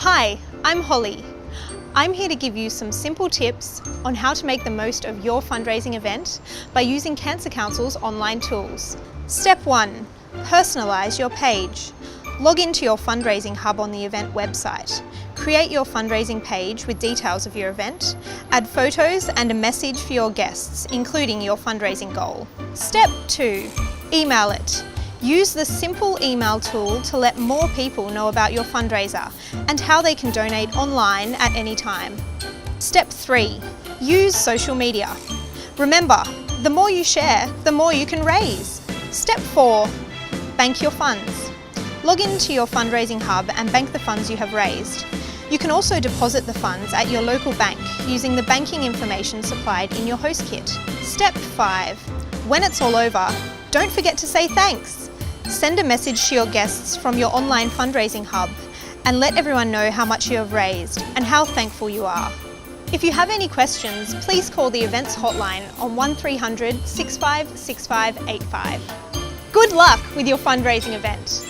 Hi, I'm Holly. I'm here to give you some simple tips on how to make the most of your fundraising event by using Cancer Council's online tools. Step 1. Personalise your page. Log into your fundraising hub on the event website. Create your fundraising page with details of your event. Add photos and a message for your guests, including your fundraising goal. Step 2. Email it. Use the simple email tool to let more people know about your fundraiser and how they can donate online at any time. Step 3. Use social media. Remember, the more you share, the more you can raise. Step 4. Bank your funds. Log into your fundraising hub and bank the funds you have raised. You can also deposit the funds at your local bank using the banking information supplied in your host kit. Step 5. When it's all over, don't forget to say thanks. Send a message to your guests from your online fundraising hub and let everyone know how much you have raised and how thankful you are. If you have any questions, please call the events hotline on 1300 656585. Good luck with your fundraising event.